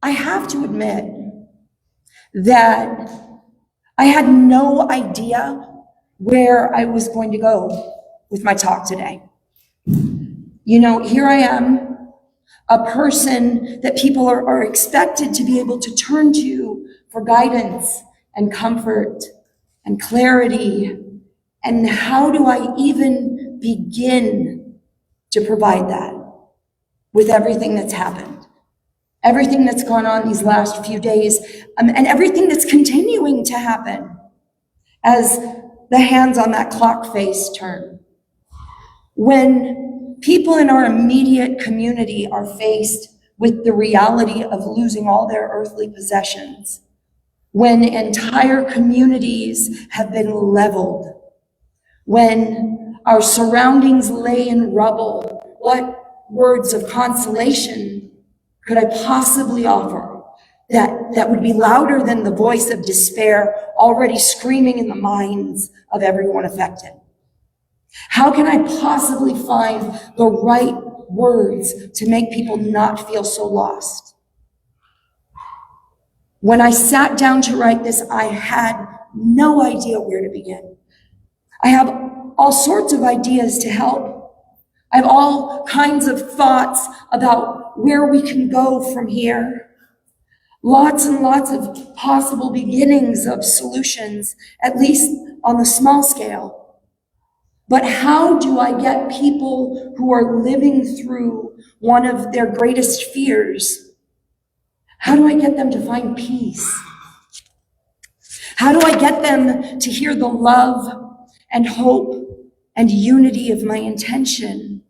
I have to admit that I had no idea where I was going to go with my talk today. You know, here I am, a person that people are expected to be able to turn to for guidance and comfort and clarity. And how do I even begin to provide that with everything that's happened, everything that's gone on these last few days, and everything that's continuing to happen as the hands on that clock face turn? When people in our immediate community are faced with the reality of losing all their earthly possessions, when entire communities have been leveled, when our surroundings lay in rubble, what words of consolation could I possibly offer that would be louder than the voice of despair already screaming in the minds of everyone affected? How can I possibly find the right words to make people not feel so lost? When I sat down to write this, I had no idea where to begin. I have all sorts of ideas to help. I have all kinds of thoughts about where we can go from here. Lots and lots of possible beginnings of solutions, at least on the small scale. But how do I get people who are living through one of their greatest fears? How do I get them to find peace? How do I get them to hear the love and hope and unity of my intention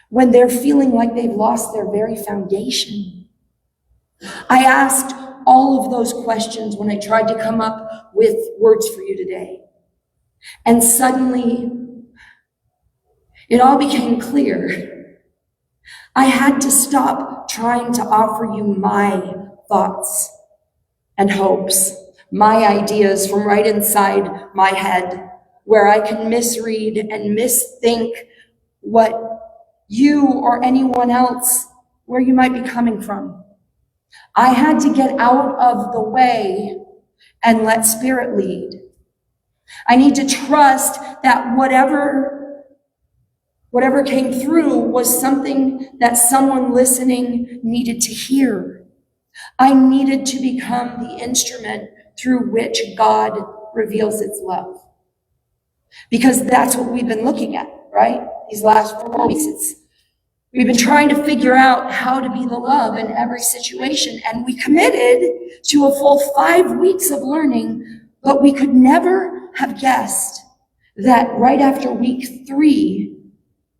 when they're feeling like they've lost their very foundation? I asked all of those questions when I tried to come up with words for you today. And suddenly, it all became clear. I had to stop trying to offer you my thoughts and hopes, my ideas from right inside my head, where I can misread and misthink what you or anyone else, where you might be coming from. I had to get out of the way and let Spirit lead. I need to trust that whatever came through was something that someone listening needed to hear. I needed to become the instrument through which God reveals its love. Because that's what we've been looking at, right? These last 4 weeks, we've been trying to figure out how to be the love in every situation. And we committed to a full 5 weeks of learning, but we could never have guessed that right after week 3,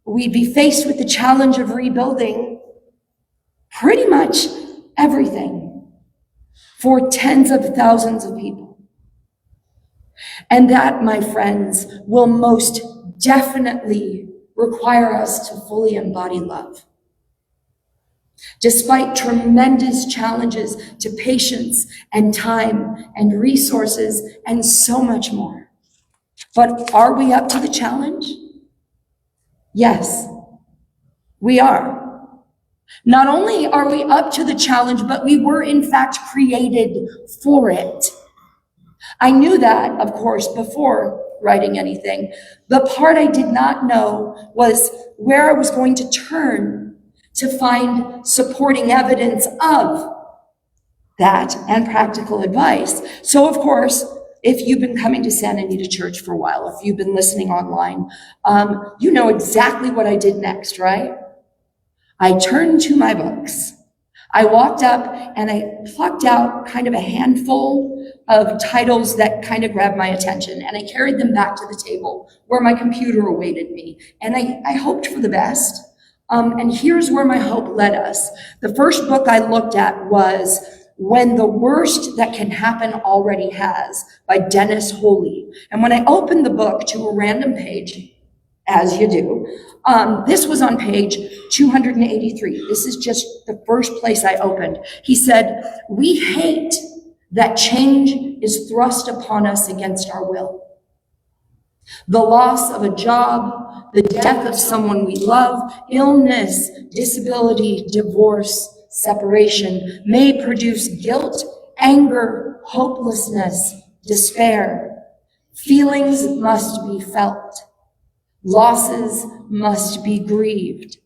we'd be faced with the challenge of rebuilding pretty much everything for tens of thousands of people. And that, my friends, will most definitely require us to fully embody love. Despite tremendous challenges to patience and time and resources and so much more. But are we up to the challenge? Yes, we are. Not only are we up to the challenge, but we were in fact created for it. I knew that, of course, before writing anything. The part I did not know was where I was going to turn to find supporting evidence of that and practical advice. So, of course, if you've been coming to Santa Anita Church for a while, if you've been listening online, you know exactly what I did next, right? I turned to my books. I walked up and I plucked out kind of a handful of titles that kind of grabbed my attention, and I carried them back to the table where my computer awaited me. And I hoped for the best. And here's where my hope led us. The first book I looked at was When the Worst That Can Happen Already Has by Dennis Holy. And when I opened the book to a random page, as you do, this was on page 283. This is just the first place I opened. He said, "We hate that change is thrust upon us against our will. The loss of a job, the death of someone we love, illness, disability, divorce, separation may produce guilt, anger, hopelessness, despair. Feelings must be felt. Losses must be grieved.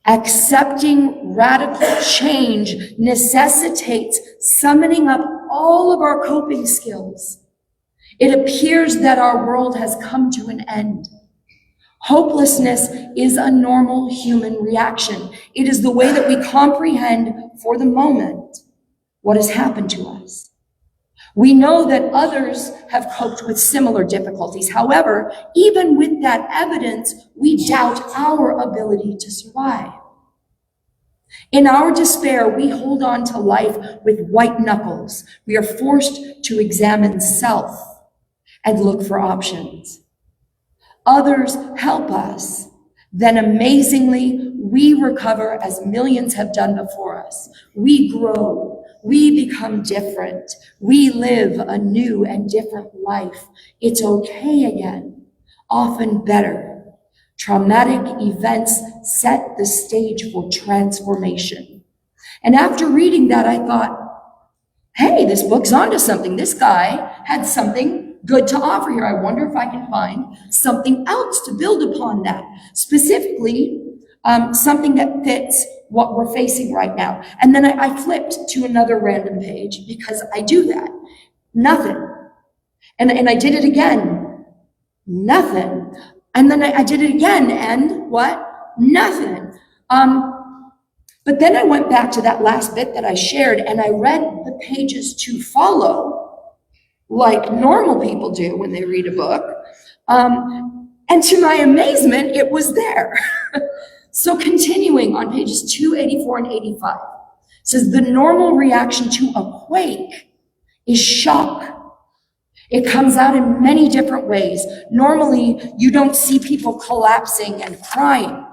Accepting radical change necessitates summoning up all of our coping skills. It appears that our world has come to an end. Hopelessness is a normal human reaction. It is the way that we comprehend for the moment what has happened to us. We know that others have coped with similar difficulties. However, even with that evidence, we doubt our ability to survive. In our despair, we hold on to life with white knuckles. We are forced to examine self and look for options. Others help us. Then amazingly, we recover as millions have done before us. We grow. We become different. We live a new and different life. It's okay again, often better. Traumatic events set the stage for transformation. And after reading that, I thought, hey, this book's onto something. This guy had something good to offer here. I wonder if I can find something else to build upon that. Specifically, something that fits what we're facing right now. And then I flipped to another random page because I do that. Nothing. And I did it again. Nothing. And then I did it again, and what? Nothing. But then I went back to that last bit that I shared, and I read the pages to follow, like normal people do when they read a book. And to my amazement, it was there. So continuing on pages 284 and 85, it says the normal reaction to a quake is shock. It comes out in many different ways. Normally, you don't see people collapsing and crying.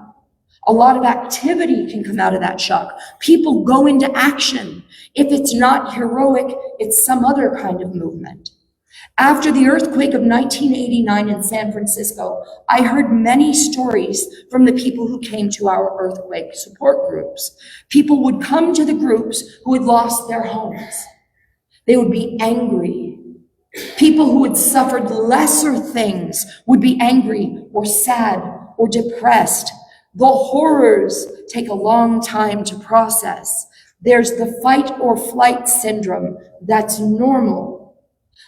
A lot of activity can come out of that shock. People go into action. If it's not heroic, it's some other kind of movement. After the earthquake of 1989 in San Francisco, I heard many stories from the people who came to our earthquake support groups. People would come to the groups who had lost their homes. They would be angry. People who had suffered lesser things would be angry or sad or depressed. The horrors take a long time to process. There's the fight or flight syndrome. That's normal.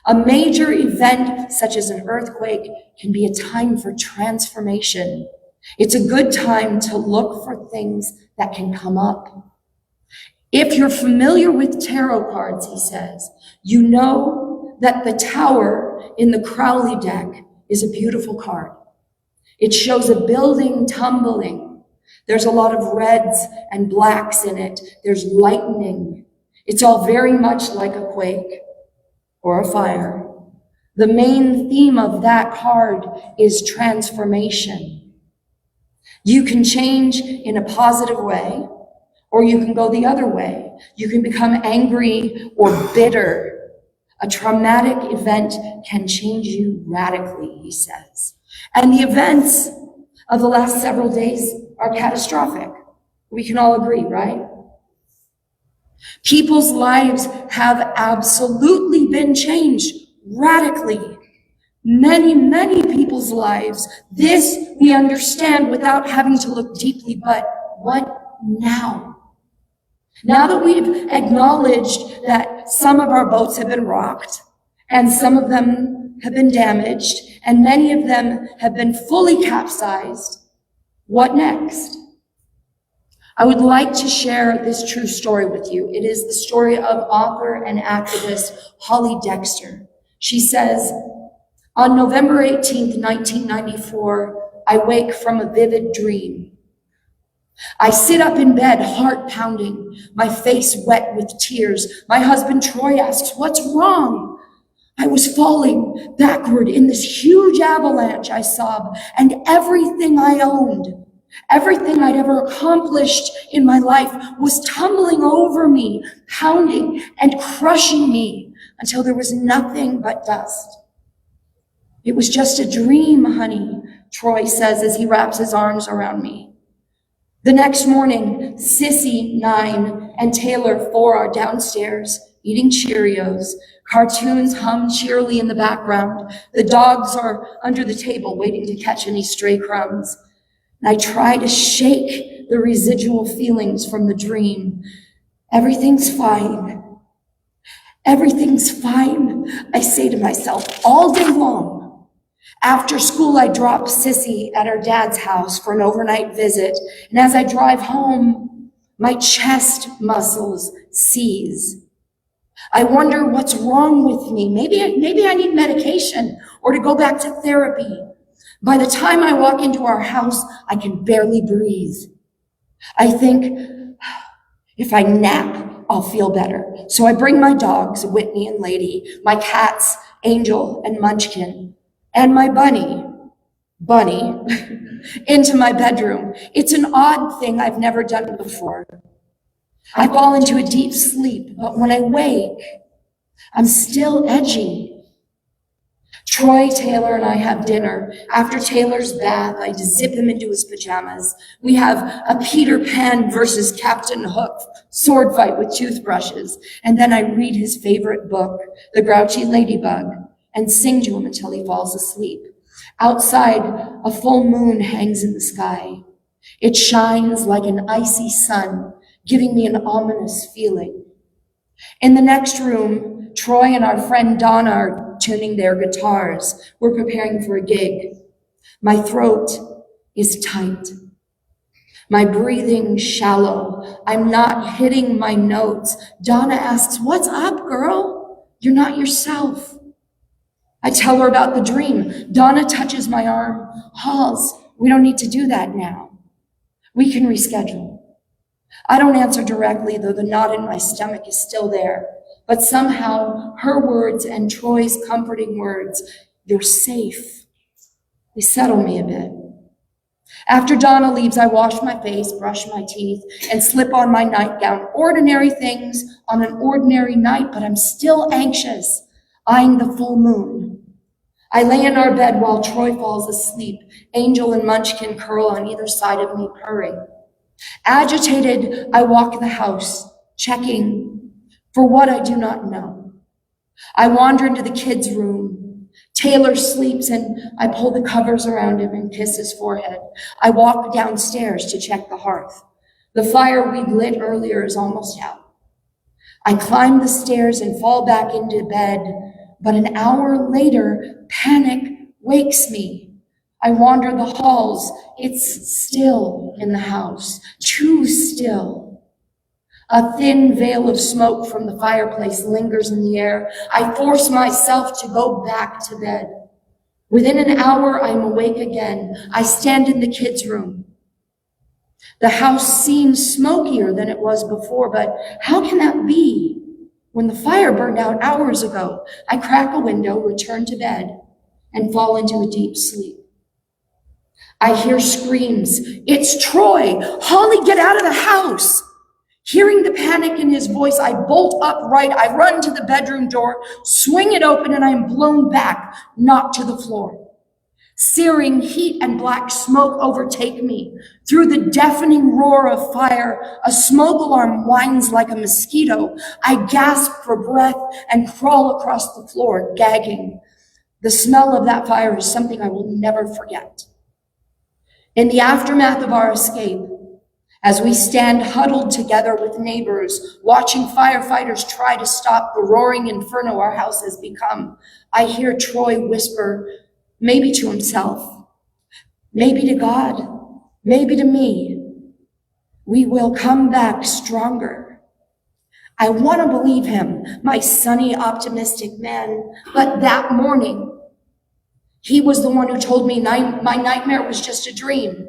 A major event such as an earthquake can be a time for transformation. It's a good time to look for things that can come up. If you're familiar with tarot cards, he says, you know that the Tower in the Crowley deck is a beautiful card. It shows a building tumbling. There's a lot of reds and blacks in it. There's lightning. It's all very much like a quake or a fire. The main theme of that card is transformation. You can change in a positive way, or you can go the other way. You can become angry or bitter. A traumatic event can change you radically, he says. And the events of the last several days are catastrophic. We can all agree, right? People's lives have absolutely been changed radically. Many, many people's lives. This we understand without having to look deeply, but what now? Now that we've acknowledged that some of our boats have been rocked, and some of them have been damaged, and many of them have been fully capsized, what next? I would like to share this true story with you. It is the story of author and activist Holly Dexter. She says, on November 18th, 1994, I wake from a vivid dream. I sit up in bed, heart pounding, my face wet with tears. My husband Troy asks, what's wrong? I was falling backward in this huge avalanche, I sob, and everything I owned, everything I'd ever accomplished in my life was tumbling over me, pounding and crushing me until there was nothing but dust. It was just a dream, honey, Troy says as he wraps his arms around me. The next morning, Sissy, 9, and Taylor, 4, are downstairs eating Cheerios. Cartoons hum cheerily in the background. The dogs are under the table waiting to catch any stray crumbs. And I try to shake the residual feelings from the dream. Everything's fine. Everything's fine, I say to myself all day long. After school, I drop Sissy at her dad's house for an overnight visit. And as I drive home, my chest muscles seize. I wonder what's wrong with me. Maybe I need medication or to go back to therapy. By the time I walk into our house, I can barely breathe. I think, if I nap, I'll feel better. So I bring my dogs, Whitney and Lady, my cats, Angel and Munchkin, and my Bunny, into my bedroom. It's an odd thing I've never done before. I fall into a deep sleep, but when I wake, I'm still edgy. Troy, Taylor, and I have dinner. After Taylor's bath, I zip him into his pajamas. We have a Peter Pan versus Captain Hook sword fight with toothbrushes. And then I read his favorite book, The Grouchy Ladybug, and sing to him until he falls asleep. Outside, a full moon hangs in the sky. It shines like an icy sun, giving me an ominous feeling. In the next room, Troy and our friend Donna are tuning their guitars. We're preparing for a gig. My throat is tight. My breathing shallow. I'm not hitting my notes. Donna asks, "What's up, girl? You're not yourself." I tell her about the dream. Donna touches my arm. "Halls, we don't need to do that now. We can reschedule." I don't answer directly, though the knot in my stomach is still there. But somehow, her words and Troy's comforting words, "You're safe," they settle me a bit. After Donna leaves, I wash my face, brush my teeth, and slip on my nightgown. Ordinary things on an ordinary night, but I'm still anxious, eyeing the full moon. I lay in our bed while Troy falls asleep. Angel and Munchkin curl on either side of me, purring. Agitated, I walk the house, checking for what I do not know. I wander into the kids' room. Taylor sleeps and I pull the covers around him and kiss his forehead. I walk downstairs to check the hearth. The fire we'd lit earlier is almost out. I climb the stairs and fall back into bed, but an hour later, panic wakes me. I wander the halls. It's still in the house, too still. A thin veil of smoke from the fireplace lingers in the air. I force myself to go back to bed. Within an hour, I'm awake again. I stand in the kids' room. The house seems smokier than it was before, but how can that be when the fire burned out hours ago? I crack a window, return to bed, and fall into a deep sleep. I hear screams. "It's Troy! Holly, get out of the house!" Hearing the panic in his voice, I bolt upright. I run to the bedroom door, swing it open, and I am blown back, knocked to the floor. Searing heat and black smoke overtake me. Through the deafening roar of fire, a smoke alarm whines like a mosquito. I gasp for breath and crawl across the floor, gagging. The smell of that fire is something I will never forget. In the aftermath of our escape, as we stand huddled together with neighbors, watching firefighters try to stop the roaring inferno our house has become, I hear Troy whisper, maybe to himself, maybe to God, maybe to me, "We will come back stronger." I want to believe him, my sunny, optimistic man, but that morning, he was the one who told me my nightmare was just a dream.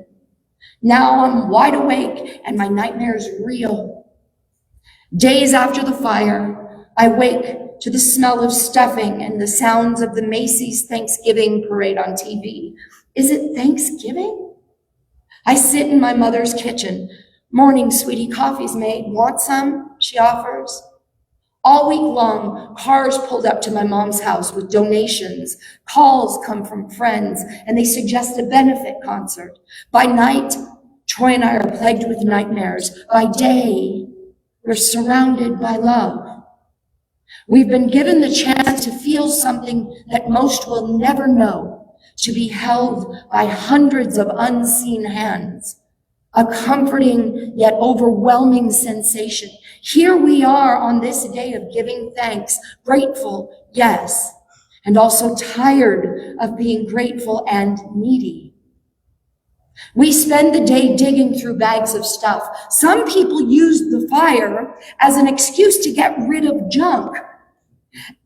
Now I'm wide awake and my nightmare is real. Days after the fire, I wake to the smell of stuffing and the sounds of the Macy's Thanksgiving parade on TV. Is it Thanksgiving? I sit in my mother's kitchen. "Morning, sweetie, coffee's made. Want some?" she offers. All week long, cars pulled up to my mom's house with donations. Calls come from friends, and they suggest a benefit concert. By night, Troy and I are plagued with nightmares. By day, we're surrounded by love. We've been given the chance to feel something that most will never know, to be held by hundreds of unseen hands, a comforting yet overwhelming sensation. Here we are on this day of giving thanks, grateful, yes, and also tired of being grateful and needy. We spend the day digging through bags of stuff. Some people use the fire as an excuse to get rid of junk.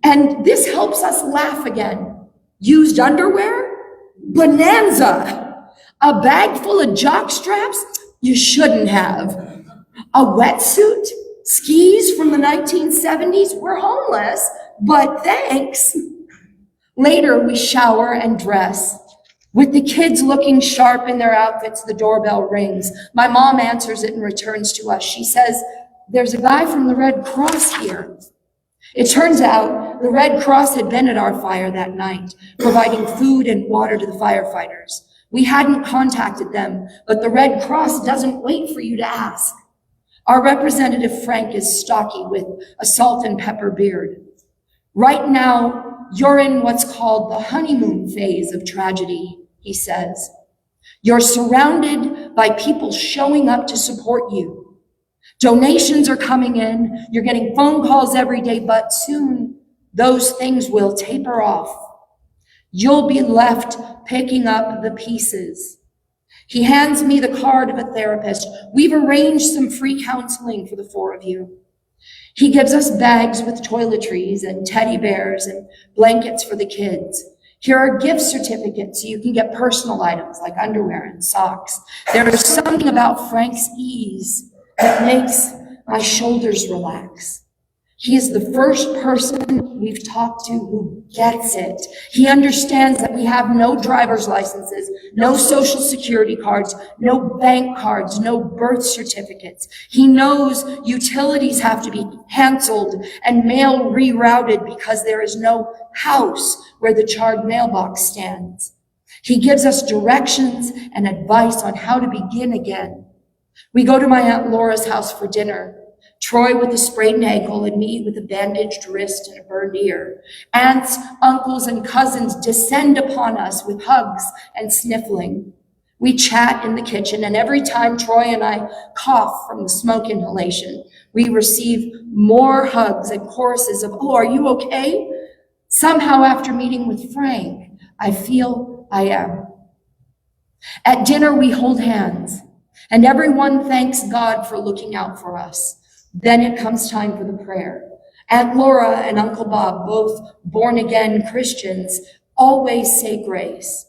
And this helps us laugh again. Used underwear? Bonanza. A bag full of jock straps? You shouldn't have. A wetsuit? Skis from the 1970s? We're homeless, but thanks. Later, we shower and dress. With the kids looking sharp in their outfits, the doorbell rings. My mom answers it and returns to us. She says, "There's a guy from the Red Cross here." It turns out the Red Cross had been at our fire that night, providing food and water to the firefighters. We hadn't contacted them, but the Red Cross doesn't wait for you to ask. Our representative, Frank, is stocky with a salt and pepper beard. "Right now, you're in what's called the honeymoon phase of tragedy," he says. "You're surrounded by people showing up to support you. Donations are coming in, you're getting phone calls every day, but soon those things will taper off. You'll be left picking up the pieces." He hands me the card of a therapist. "We've arranged some free counseling for the four of you." He gives us bags with toiletries and teddy bears and blankets for the kids. Here are gift certificates so you can get personal items like underwear and socks. There is something about Frank's ease that makes my shoulders relax. He is the first person we've talked to who gets it. He understands that we have no driver's licenses, no social security cards, no bank cards, no birth certificates. He knows utilities have to be canceled and mail rerouted because there is no house where the charred mailbox stands. He gives us directions and advice on how to begin again. We go to my Aunt Laura's house for dinner. Troy with a sprained ankle and me with a bandaged wrist and a burned ear. Aunts, uncles, and cousins descend upon us with hugs and sniffling. We chat in the kitchen, and every time Troy and I cough from the smoke inhalation, we receive more hugs and choruses of, "Oh, are you okay?" Somehow after meeting with Frank, I feel I am. At dinner, we hold hands, and everyone thanks God for looking out for us. Then it comes time for the prayer. Aunt Laura and Uncle Bob, both born-again Christians, always say grace.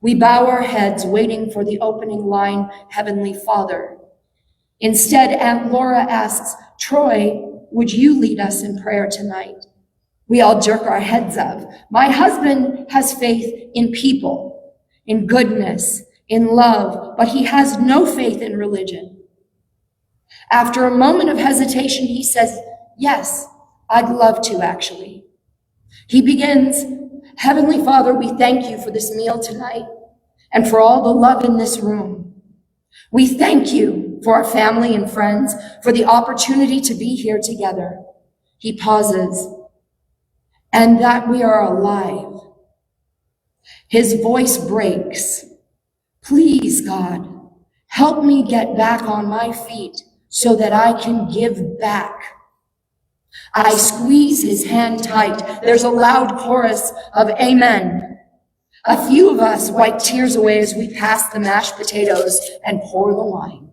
We bow our heads, waiting for the opening line, "Heavenly Father." Instead, Aunt Laura asks, "Troy, would you lead us in prayer tonight?" We all jerk our heads up. My husband has faith in people, in goodness, in love, but he has no faith in religion. After a moment of hesitation, he says, "Yes, I'd love to, actually." He begins, "Heavenly Father, we thank you for this meal tonight and for all the love in this room. We thank you for our family and friends, for the opportunity to be here together." He pauses, "and that we are alive." His voice breaks. "Please, God, help me get back on my feet so that I can give back." I squeeze his hand tight. There's a loud chorus of amen. A few of us wipe tears away as we pass the mashed potatoes and pour the wine.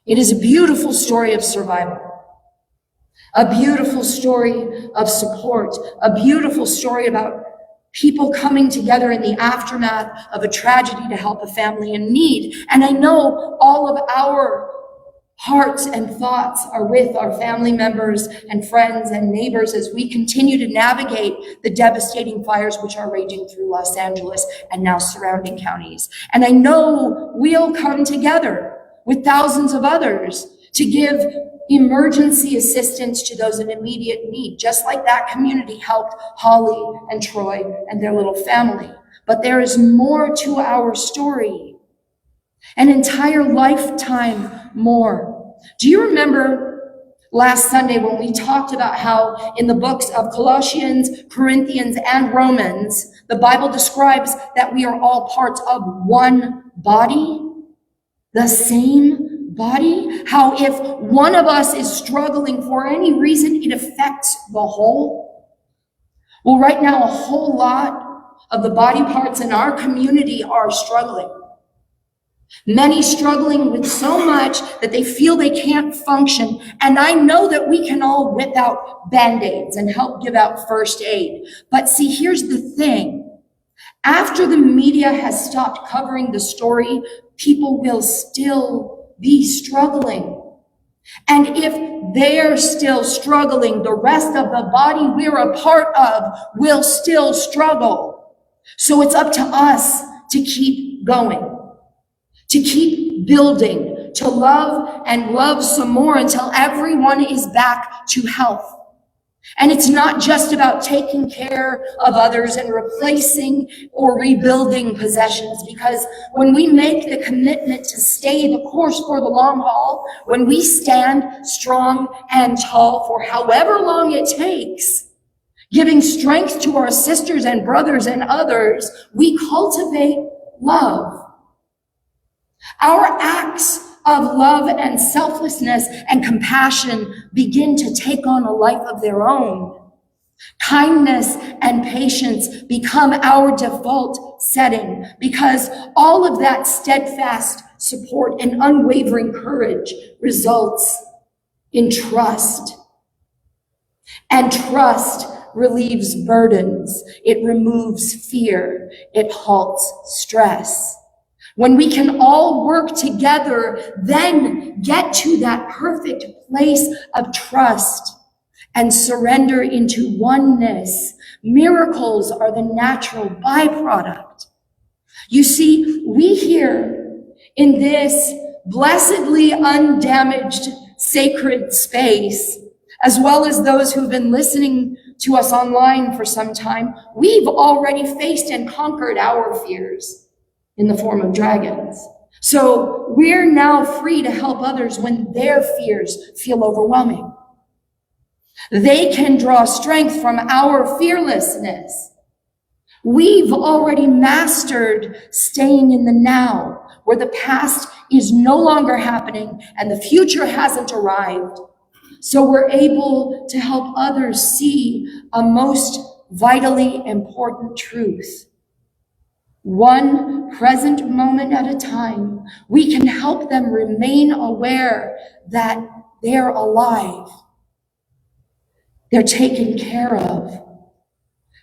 It is a beautiful story of survival, a beautiful story of support, a beautiful story about people coming together in the aftermath of a tragedy to help a family in need. And I know all of our hearts and thoughts are with our family members and friends and neighbors as we continue to navigate the devastating fires which are raging through Los Angeles and now surrounding counties. And I know we'll come together with thousands of others to give emergency assistance to those in immediate need, just like that community helped Holly and Troy and their little family. But there is more to our story. an entire lifetime more. Do you remember last Sunday when we talked about how in the books of Colossians, Corinthians, and Romans, the Bible describes that we are all parts of one body, the same body? How if one of us is struggling for any reason, it affects the whole? Well, right now, a whole lot of the body parts in our community are struggling. Many struggling with so much that they feel they can't function. And I know that we can all whip out Band-Aids and help give out first aid. But see, here's the thing. After the media has stopped covering the story, people will still be struggling. And if they're still struggling, the rest of the body we're a part of will still struggle. So it's up to us to keep going, to keep building, to love and love some more until everyone is back to health. And it's not just about taking care of others and replacing or rebuilding possessions, because when we make the commitment to stay the course for the long haul, when we stand strong and tall for however long it takes, giving strength to our sisters and brothers and others, we cultivate love. Our acts of love and selflessness and compassion begin to take on a life of their own. Kindness and patience become our default setting because all of that steadfast support and unwavering courage results in trust. And trust relieves burdens. It removes fear. It halts stress. When we can all work together, then get to that perfect place of trust and surrender into oneness, miracles are the natural byproduct. You see, we here in this blessedly undamaged sacred space, as well as those who've been listening to us online for some time, we've already faced and conquered our fears in the form of dragons. So we're now free to help others when their fears feel overwhelming. They can draw strength from our fearlessness. We've already mastered staying in the now, where the past is no longer happening and the future hasn't arrived. So we're able to help others see a most vitally important truth. One present moment at a time, we can help them remain aware that they're alive, they're taken care of,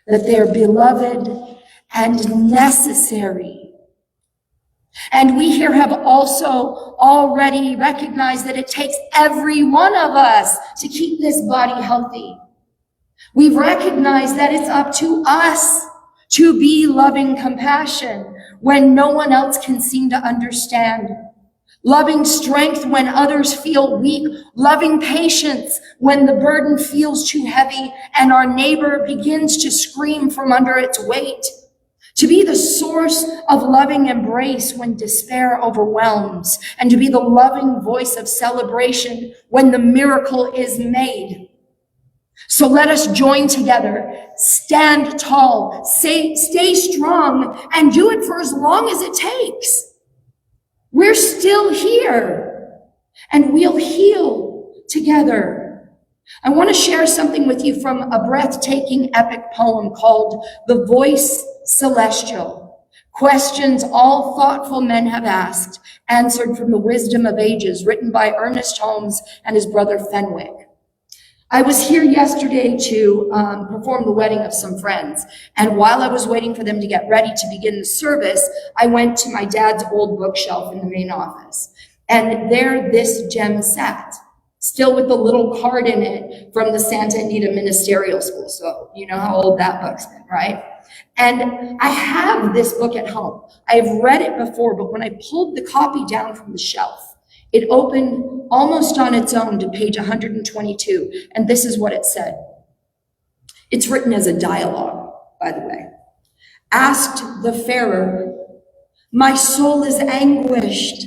that they're beloved and necessary. And we here have also already recognized that it takes every one of us to keep this body healthy. We've recognized that it's up to us to be loving compassion when no one else can seem to understand. Loving strength when others feel weak. Loving patience when the burden feels too heavy and our neighbor begins to scream from under its weight. To be the source of loving embrace when despair overwhelms, and to be the loving voice of celebration when the miracle is made. So let us join together, stand tall, stay strong, and do it for as long as it takes. We're still here, and we'll heal together. I want to share something with you from a breathtaking epic poem called The Voice Celestial. Questions all thoughtful men have asked, answered from the wisdom of ages, written by Ernest Holmes and his brother Fenwick. I was here yesterday to perform the wedding of some friends. And while I was waiting for them to get ready to begin the service, I went to my dad's old bookshelf in the main office. And there this gem sat, still with the little card in it from the Santa Anita Ministerial School. So you know how old that book's been, right? And I have this book at home. I've read it before, but when I pulled the copy down from the shelf, it opened almost on its own to page 122, and this is what it said. It's written as a dialogue, by the way. Asked the fairer, My soul is anguished.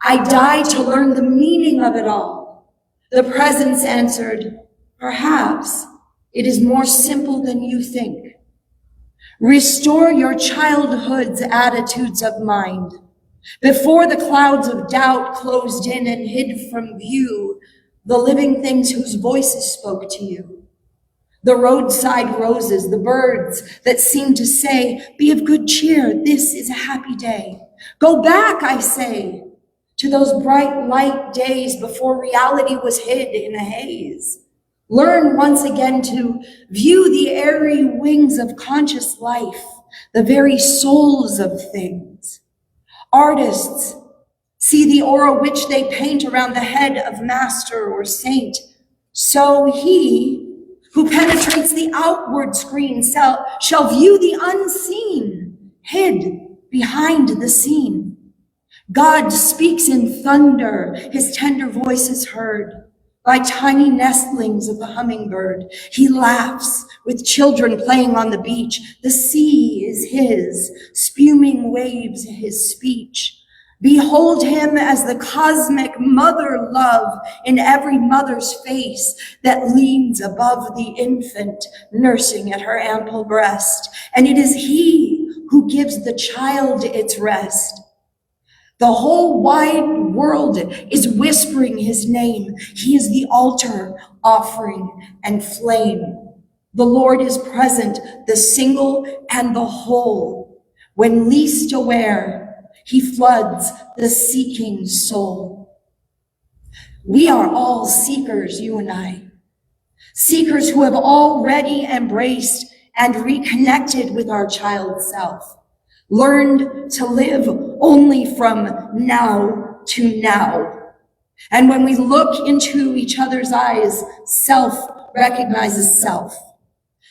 I die to learn the meaning of it all. The presence answered, perhaps it is more simple than you think. Restore your childhood's attitudes of mind. Before the clouds of doubt closed in and hid from view the living things whose voices spoke to you. The roadside roses, the birds that seemed to say, be of good cheer, this is a happy day. Go back, I say, to those bright light days before reality was hid in a haze. Learn once again to view the airy wings of conscious life, the very souls of things. Artists see the aura which they paint around the head of master or saint. So he who penetrates the outward screen shall view the unseen, hid behind the scene. God speaks in thunder, his tender voice is heard by tiny nestlings of the hummingbird. He laughs with children playing on the beach. The sea is his, spuming waves his speech. Behold him as the cosmic mother love in every mother's face that leans above the infant nursing at her ample breast. And it is he who gives the child its rest. The whole wide world is whispering his name. He is the altar, offering, and flame. The Lord is present, the single and the whole. When least aware, he floods the seeking soul. We are all seekers, you and I. Seekers who have already embraced and reconnected with our child self. Learned to live only from now to now. And when we look into each other's eyes, self recognizes self.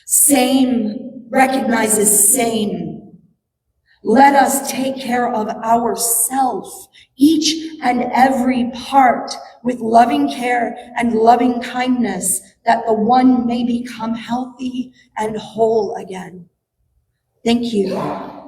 Same recognizes same. Let us take care of ourself, each and every part, with loving care and loving kindness, that the one may become healthy and whole again. Thank you.